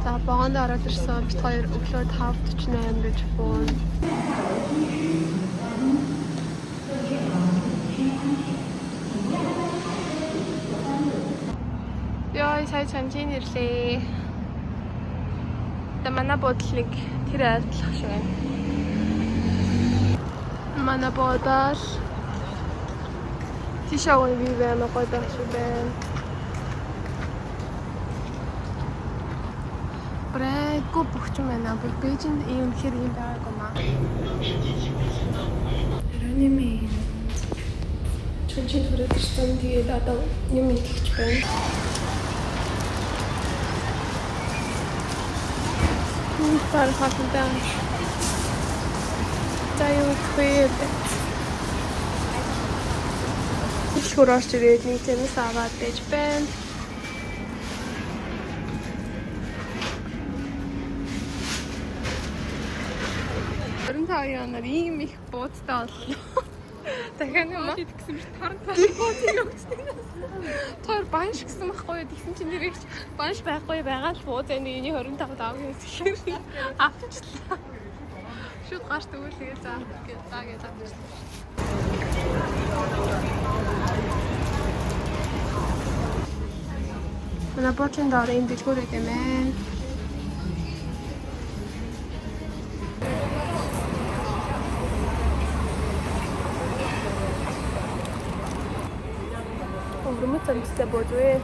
За багаанд ороод ирсэн. Бид хоёр өглөө 5:48 гэж буун. Яа, сая чамчин ирлээ. Манай бодлыг тэр айлтлах шиг байна. Манай бодол тийшээ би байна гоё байх шиг байна. Брэко бухчин байна. Бээжинд ийм хэр юм байгаагүй маа. Тэрний мэн. Чүнчэн хүрээд ирсэн. Тэгээд одоо юм идэлж байна. Пар хатан. Таяа үхээд. Шураач ирээд нэг тэнэс аваад байж байна. Таяанаар ийм их буудтай боллоо. Дахиад юм аа гэсэн чи таран буудыг өгсөн. Тэр банш гэсэн байхгүй юу? Тэгсэн чинь нэрч банш байхгүй байгаа л буудын нэг 25 давг гэсэн авчлаа. Шууд гарт өгүүлээ за гэж авчлаа. Манай бодлын доор энэ дэлгүүр гэдэг юм ээ. Нэмээд цамцтай бодвээ.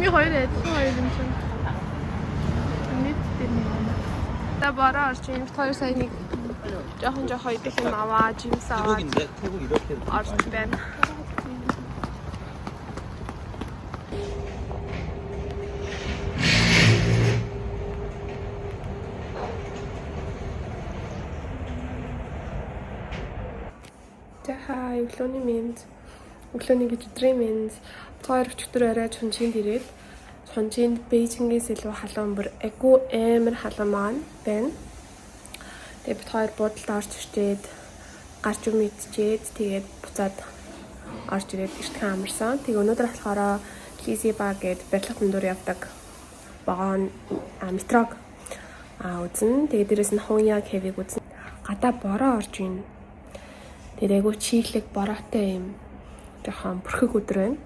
Ми хоёроо юм чинь. Та бараа орчин хоёр сая нэг жоохон идэх юм аваа, жимс аваа. 태국 이렇게 орж байна. Хаа өглөөний мэнд. Өглөөний гэж өдрийн мэнд. Хоёр өчигдөр арай Чунчинд ирээд Чунчинд Бээжингээс илүү халуун бүр айгүй амар халуун маань байна. Тэгээд бид хоёр буудалд орж ирчээд гарч юм идчихэд тэгээд буцаад орж ирээд иртгэн амарсан. Тэгээд өнөөдөр болохоор Лизи бар гээд барилга дундуур явдаг вагон метрог үзэн. Тэгээд дээрэс нь Хуяа кевиг үзэн. Гадаа бороо орж ийн. Тэгээд айгүй чийлэг бороотой юм. Жохон бүрхэг өдөр байна.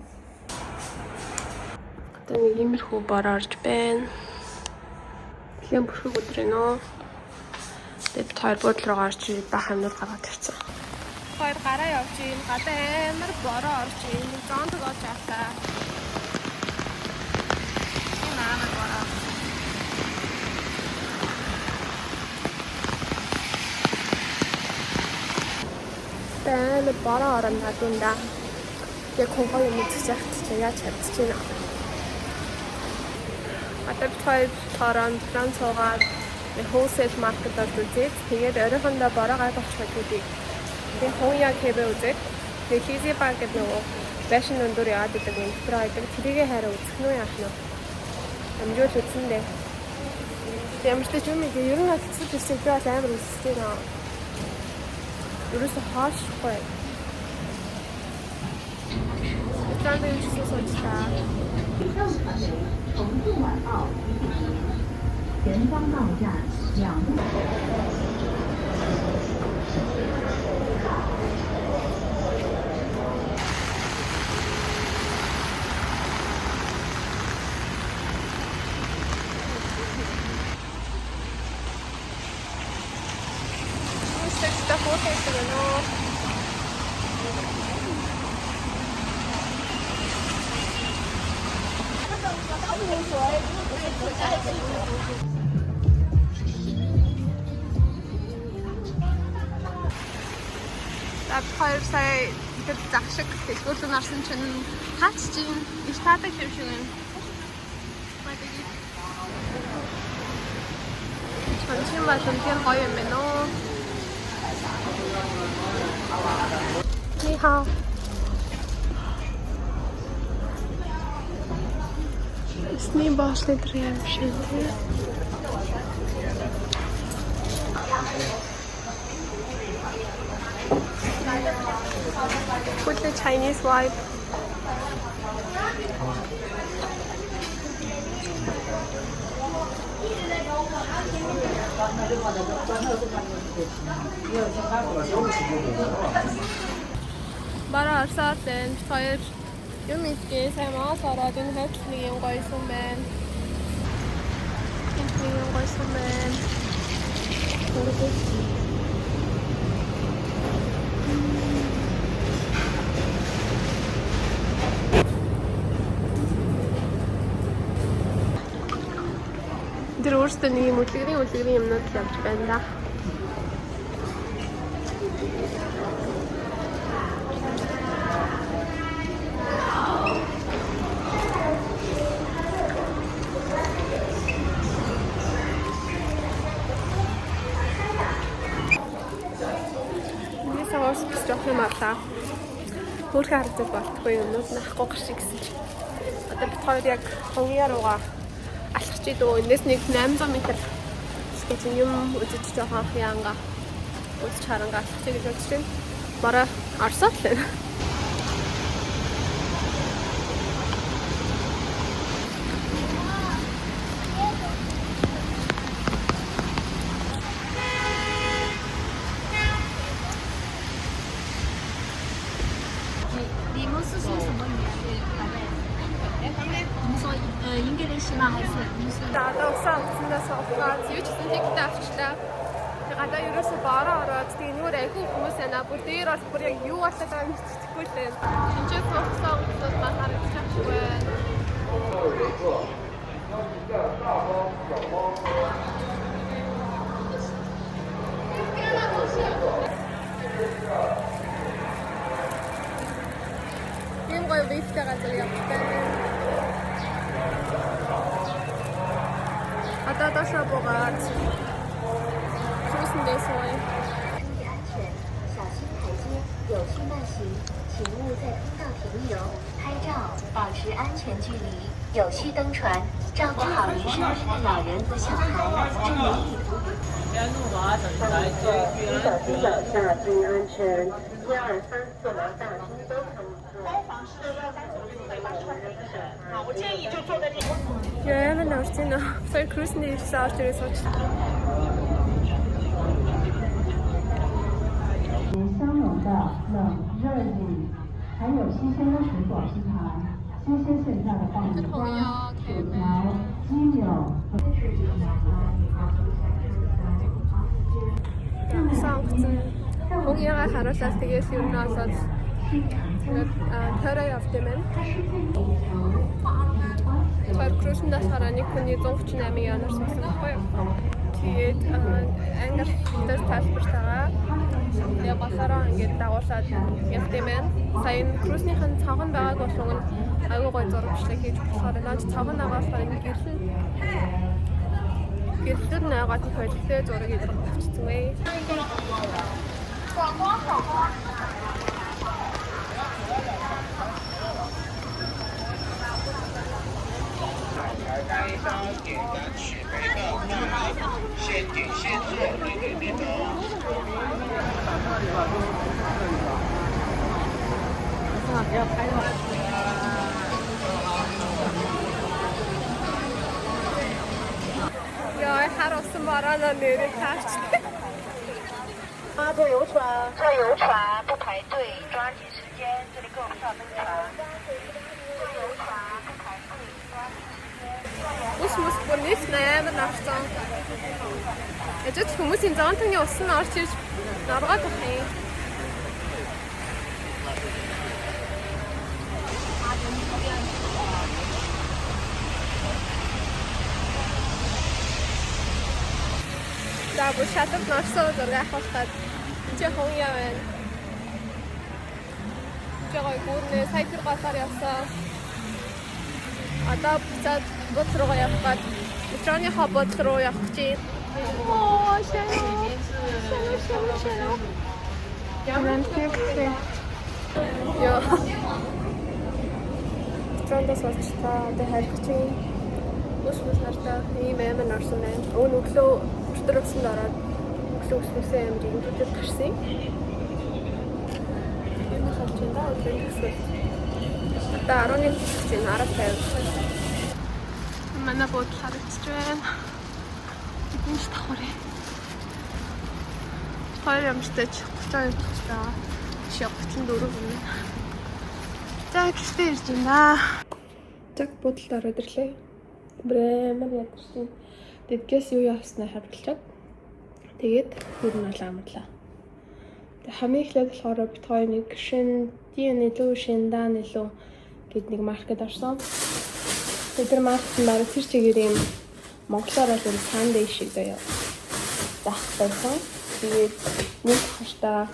Одоо нэг иймэрхүү бороо орж байна. Тэгэн бүрхэг өдөр байна. Тэгээд хоёр буудал руу гарч ирээд бах амнууд гаргаад ирсэн. Хоёр гараа явж ийн. Гадаа амар бороо орж ийн. Зонд гоож авлаа. Энэ амар бороо. Тэнэ бороо орон надунда. Яг хонхоо юм үзчих чи яаж чадчихна. Одоо бид хоёр тоорон Француугаар wholesale market-аар үзээд тэгээд оройхондоо бороо гайхах chodгийг тэгээд Хуяа кевэ үзээд тэгээд Лизи бар гэдэг нөгөө fashion дундуур яваад идэг юм дотроо идэг тэрийгээ хараа үзэх нь яах нь амжуул үзсэн дээ. Ямар ч юм ийм ер нь хэцүү хэсэг би бас амар үзсэн нөө. Ерөөсөө хаашгүй. Танд юм шиг соёлтой. 重庆晚报，前方到站2路。Está foto хоёр сая ихэд загшиг дэлгүүрэн орсон чинь хаач чинь их таадаг юм шиг байна. Чончин болон тэр гоё юм байна уу? Ни хаа. Сний башлы дрем шиг. Put the Chinese vibe. Бараа орсоор тань хоёр юм идгээ сайн маас ороод энэ хойтлны юм гоёсон байна. Энэ юм гоёсон байна. Тэр өөртөө нэг юм үлгэрийн юмнууд явж байна да. Саваас гэж жоох юм авлаа. Хөөрхөн харагдаж болтгүй юмнууд нахгүй гарч гэсэн чи. Одоо бид хоёр яг хоньяар угаа алхаж идөө. Энэс нэг 800 м гэж юм үзэж жоох янга үзэж харанга алхаж гэж бодож байна. Бараа арсаад л байна. Даадаа усаацнаас аваад юу ч гэсэн тэгтээ авчлаа. Тэг гадаа ерөөсө бараа ороод тэг нүур айгүй хүмүүс яна бүр дээр бол бүр яг юу болоод байгааг мэдчихгүй л байна. Энд фокусаа усаад махаар чавчгүй байна. Ийм гоё вивтэй газар явж байна. Одоо дашаа буугаад cruising this way. 安全，小心台阶，有序慢行，请勿在通道停留、拍照，保持安全距离，有序登船，照顾好您身边的老人和小孩，注意礼服。小心脚下，注意安全。1、2、3、4楼大厅都可以坐。该房是要单独会帮助人的。好，我建议就坐在这。Яавал орчин сая cruising ирсэн очроо сууч. 相容的冷热饮，还有新鲜的水果拼盘，新鲜现榨的爆米花、薯条、鸡柳。Хөнгөйгөө харуулаад тэгээс юу наасаад төрөө явт юм байна. Тэр cruising-аас хараа нэг хүний 138 янаар суусан байхгүй юу? Тэгээд англи дээр тайлбартагаа яг басараа ингээд дагуулад явт юм байна. Сайн cruising-хэн цавхан байгааг болгон аюу гой зурагчлаг хийж болохоор наач цавхан агаалахаар нэг гэрлэр наагаад хөдөлтэй зураг хийж авчихсан бай. Ja, jag har också bara nere i kanske. 坐游船不排队，抓紧时间，这里购票登船。坐游船不排队，抓紧时间。 Ус бүр нийт 8 нарцсан. Эцэд хүмүүсийн зоонтны ус нь орж ирж наргаад байх юм. За бүр шатад нарцсан зураг авахад чи хүн яа байна. Жогой гүрнээ сая тэр газар явсан. Одоо буцаад бот руу явах гээд метроныхоо бот руу явах чинь. Оо, шээ. Яман тэвтэй. Яа. Метроноос олчтаа одоо хайрч чинь. Ус нартаа ийм аймаг орсон байна. Өглөө өчтөрөсөнд ороод өглөө амир ингэдэг гарсан. Энэ хавчинда өглөө Одоо 11 чинь 10:50. Манай буудлын харагдаж байна. Бидний давхарыг. Хоёр ямартай 32 гэж байгаа. Чи 34 гэнэ. За гэртээ ирж байна. Цаг буудлаар ороод ирлээ. Брээмэр ядарч байна. Тэдгээс юу явснаа харуулчаад тэгээд ер нь бол амарлаа. Тэг хамгийн эхлээд болохоор бит хоёр нэг илүү шиндан илүү гэд нэг маркет орсон. Тэр маркет нь баг тэр чигээр юм монголоор бол Sunday шиг заяа. Зах байсан. Тэгээд нэг хаштай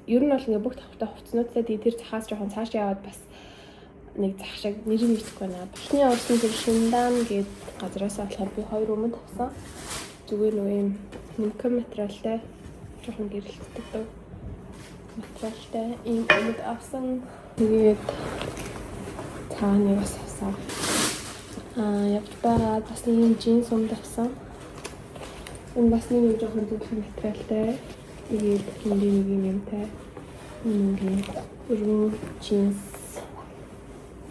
ер нь бол ингээ бүх тавтай хувцснуудтай тэр захаас жоохон цааш яваад бас нэг зах шиг нэр нь мэдхгүй байна. Бахны орсон тэр шиндан гэд газраас болохоор би 2 өмнө тавсан. Зүгээр нэг юм нэмхэн материалтай жоохон гэрэлтдэг дөө материалтай ийм өмнөд авсан. Тэгээд цааны бас авсан. Явж байгаа бас нэг юм джинс өмнөд авсан. Энэ бас нэг юм жоохон зөвхөн материалтай. Тэгээд нэг юмтай нэг джинс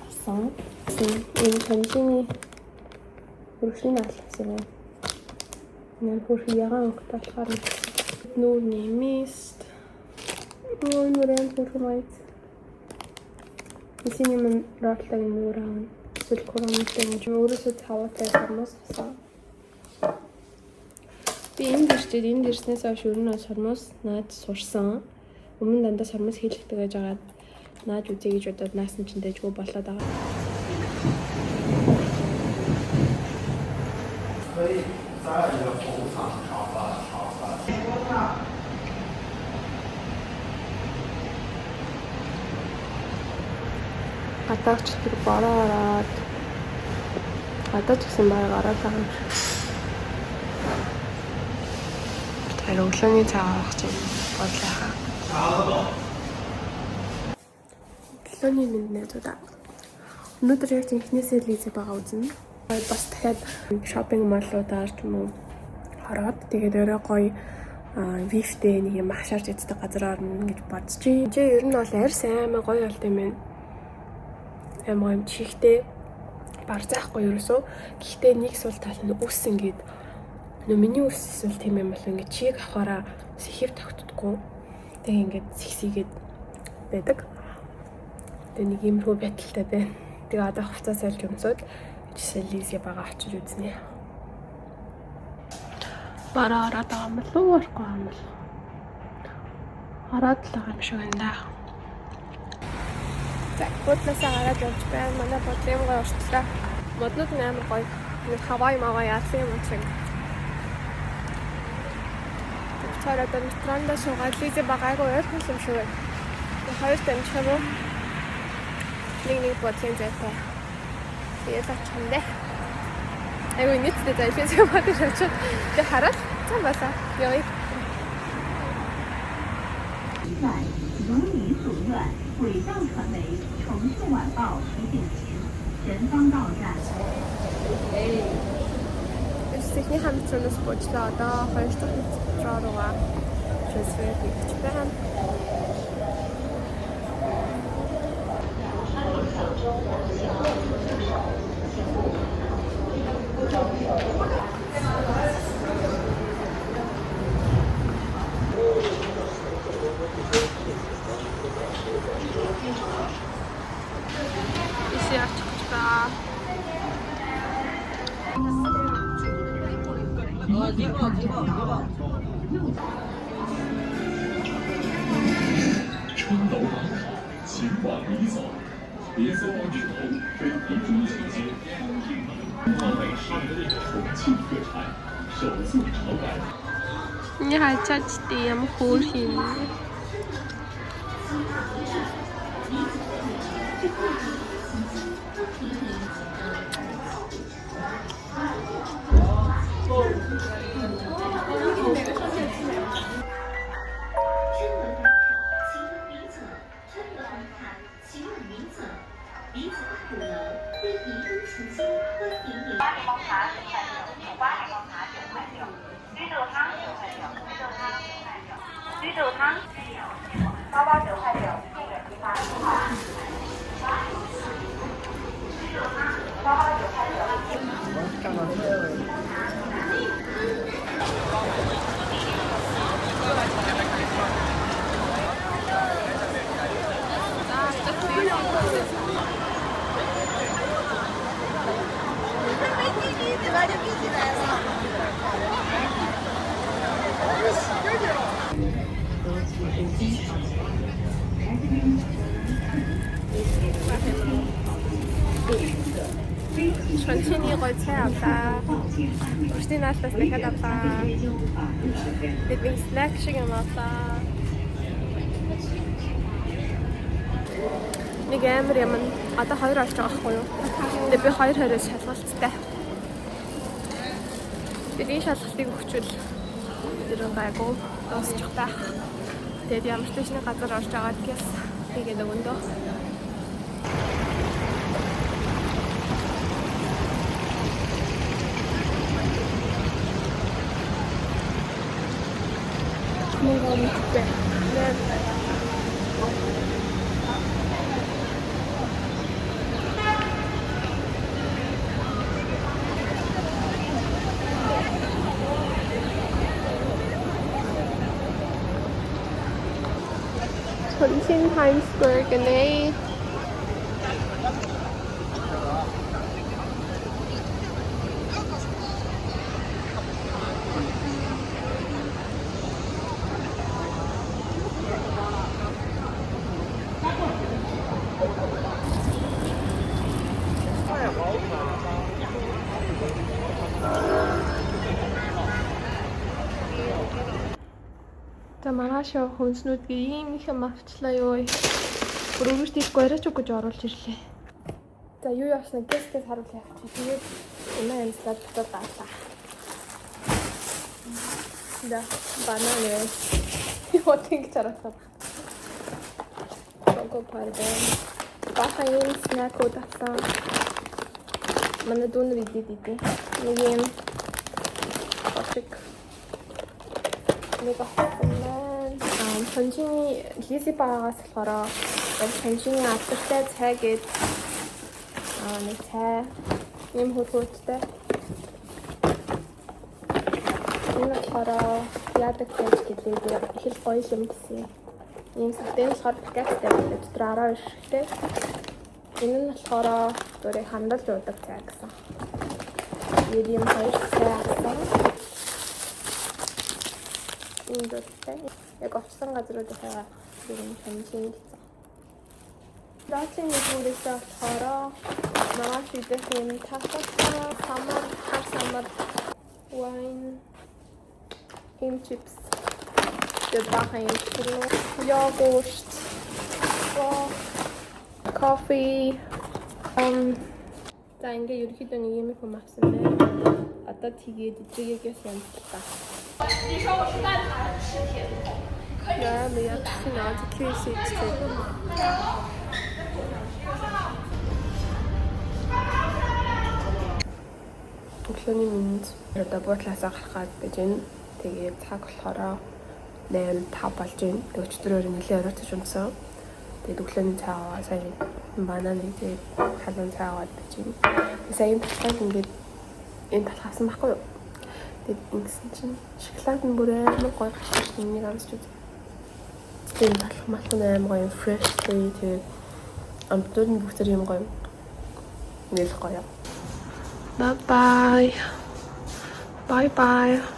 авсан. Энэ чанчины хөршийн алсан юм. Нэр хөрхи ягаан өгт болохоор нүүр нэмист. Нүүрэн хөрхмайт. Исийн юм ролтаг нүүр аав. Эсвэл коромтой юм өөрөөсөө таваатай сармас авсан. Би энэ дэрснээс хойш өрнөө сармас наад сурсан. Өмнө дандаа сармас хийлэгдэг гэж агаад наад үзье гэж бодоод наасан чинь дэжгүй болоод байгаа. Атаач тэр бараад атаач гэсэн баг гараад байгаа юм шиг. Тэр өглөөний цаа авах чинь бодлоо. Өглөөний минь нэзүүдээ. Өнөөдөр яг инхнээсээ лизээ байгаа үзнэ. Бас дахиад шопинг моллуудаар ч юм уу хараад тэгээд өөрөө гоё вифтэй нэг юм ахшаарч идэх газар орно гэж бодчих. Ер нь бол арьс аймаа гоё болт юм байна. Аймаа юм чихтэй бар заахгүй ерөөсөө. Гэхдээ нэг сул тал нь үс ингээд миний үс эсвэл тийм юм бол ингээд чийг авахаараа сэхив тогтдоггүй. Тэгээ ингээд сэгсийгээд байдаг. Тэгээ нэг юмруу байталтай байна. Тэгээ одоо хувцас сольж өмсөд жишээ лизээ байгаа очиж үзнэ. Бараа ороод байгаа юм болов уу? Орхгүй юм бол. Ороод л байгаа юм шиг байна да. За, бодлосоо гараад явж байна. Манай бодлын юм гоё уртлаа. Моднууд нь амар гоё. Нэг хавай маваа яасан юм шиг. Тэгэхээр одоо метронд суугаад лизээ байгаагүй ойлгох юм шиг байна. Хоёр дамжих юм уу? Нэг бодлын зайтай. Тэгээд очихдээ. Айгүй нийтдээ зайлшгүй юм байна гэж тэг хараад цан басаа. Явъя. 如你所愿，轨道传媒重庆晚报提醒您，前方到站。Техник хамтраас бодлоо одоо 2 дахь метро руугаа трансфер хийж байна. Ini hajat yang kurhin. 천천히 거의 차 авлаа. Өөртөө наалаас дахиад авлаа. Тэгээд snack шиг юм авлаа. Нэг амар юм. Одоо 2 олж байгаа байхгүй юу? Тэгээд би 2 хоёроос шалгалттай. Тэгээд энэ шалгалтыг өгчвөл тэр гайгүй дуусчих байх. Тэгээд ямар ч нэг газар орж байгаа гэхээс тэгээд өгөндөө. Много микпэ. Chongqing Times Square ganay. За маргааш хүнснүүдгээ ийм их юм авчлаа юу. Бүр өөртөө гориач өгч оруулж ирлээ. За юу яаснаа гэстэй харуулъя авчих. Тэгээд энэ юмсад дотор гаалаа. Да бананы. Юу тийм чарахтаа. Коко пардон. Бахайн снэкүүд авсан. Манай дүүнэр идэв. Нэг юм очиг. Нэг авсан. Сонжины лизи багаас болохоор сонжины алдартай цай гээд нэг цай юм хөрхөөдтэй. Энэ болохоор яадаг цай гэдэг их л гоё юм гэсэн. Ийм сатен болохоор пакеттай байдаг. Дотор 12 шигтэй. Энэ нь болохоор дөрөв хандалж уудаг цай гэсэн. Ийм хоёр цай авсан. Энэ дэвтэй яг очсон газрууд байгаа юм сонжин гэсэн. Даацын нэгүрээс болохоор маргааш идэх юм тако самар wine chips the behind yogurt coffee за ингээ ерөөхдөө нэг юм их авсан байна. Одоо тэгээд эдрийгээс янзлаа. 你说我是蛋挞还是吃甜筒？ Ja, wir sind also Küche. Өглөөний минут одоо буудлаасаа гарах гэж байна. Тэгээд цаг болохоор 8:05 болж байна. Тэгээд өчтөрөөр нэлээд оройтож унтсан. Тэгээд өглөөний цаагаа сая бананы тэгээд халуун цаагаад байж байна. Сая энэ талхайг ингээд энэ талхаасан байхгүй юу? Тэгээд ингэсэн чинь шоколад нь бүр амар гоё гашиж нэг амсч үзье. Тэгээд талх малхан амар гоё fresh тэгээд амтууд нь бүгд юм гоё. Нэлээд гоё. Bye bye. Bye bye.